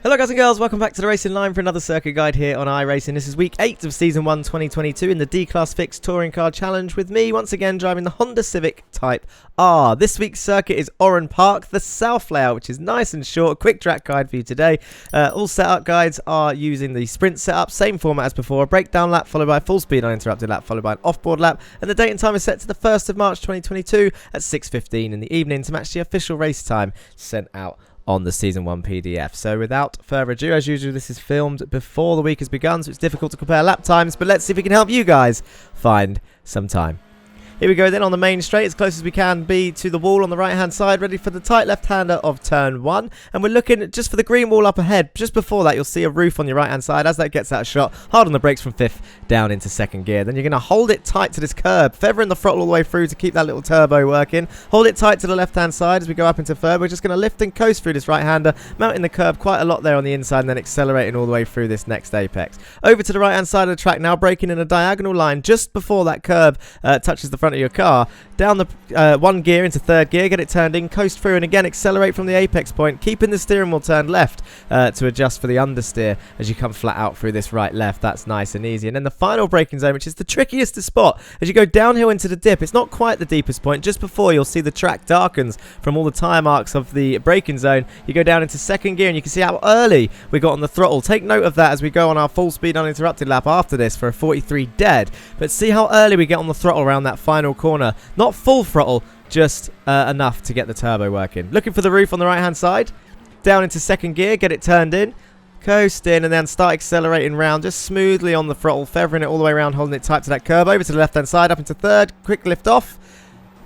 Hello guys and girls, welcome back to the Racing Line for another circuit guide here on iRacing. This is week 8 of Season 1 2022 in the D-Class Fixed Touring Car Challenge with me once again driving the Honda Civic Type R. This week's circuit is Oran Park, the South layout, which is nice and short. A quick track guide for you today. All setup guides are using the sprint setup, same format as before. A breakdown lap followed by a full speed uninterrupted lap followed by an offboard lap. And the date and time is set to the 1st of March 2022 at 6:15 in the evening to match the official race time sent out on the Season 1 PDF. So without further ado, as usual, this is filmed before the week has begun, so it's difficult to compare lap times, but let's see if we can help you guys find some time. Here we go then on the main straight, as close as we can be to the wall on the right hand side, ready for the tight left-hander of turn 1. And we're looking just for the green wall up ahead. Just before that, you'll see a roof on your right hand side. As that gets out of shot, hard on the brakes from 5th down into 2nd gear. Then you're going to hold it tight to this curb, feathering the throttle all the way through to keep that little turbo working. Hold it tight to the left hand side as we go up into 3rd. We're just going to lift and coast through this right hander, mounting the curb quite a lot there on the inside and then accelerating all the way through this next apex. Over to the right hand side of the track now, braking in a diagonal line just before that curb touches the front of your car. Down the 1 gear into 3rd gear, get it turned in, coast through and again accelerate from the apex point, keeping the steering wheel turned left to adjust for the understeer as you come flat out through this right left. That's nice and easy. And then the final braking zone, which is the trickiest to spot, as you go downhill into the dip. It's not quite the deepest point. Just before, you'll see the track darkens from all the tyre marks of the braking zone. You go down into 2nd gear and you can see how early we got on the throttle. Take note of that as we go on our full speed uninterrupted lap after this for a 43 dead. But see how early we get on the throttle around that final corner. Not full throttle, just enough to get the turbo working. Looking for the roof on the right hand side. Down into 2nd gear, get it turned in, coast in and then start accelerating round just smoothly on the throttle, feathering it all the way around, holding it tight to that curb. Over to the left hand side, up into 3rd, quick lift off.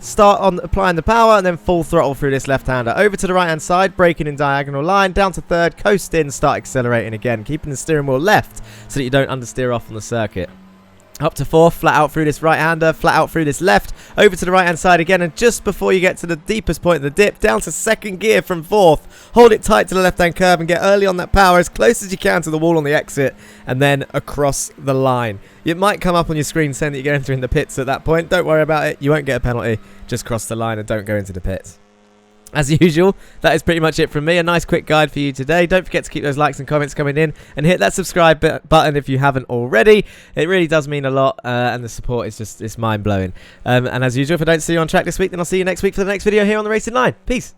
Start on applying the power and then full throttle through this left-hander. Over to the right-hand side, braking in diagonal line, down to 3rd, coast in, start accelerating again, keeping the steering wheel left so that you don't understeer off on the circuit. Up to 4th, flat out through this right-hander, flat out through this left, over to the right-hand side again, and just before you get to the deepest point of the dip, down to 2nd gear from 4th. Hold it tight to the left-hand curb and get early on that power as close as you can to the wall on the exit, and then across the line. It might come up on your screen saying that you're entering the pits at that point. Don't worry about it. You won't get a penalty. Just cross the line and don't go into the pits. As usual, that is pretty much it from me. A nice quick guide for you today. Don't forget to keep those likes and comments coming in and hit that subscribe button if you haven't already. It really does mean a lot and the support is just, it's mind-blowing. And as usual, if I don't see you on track this week, then I'll see you next week for the next video here on the Racing Line. Peace.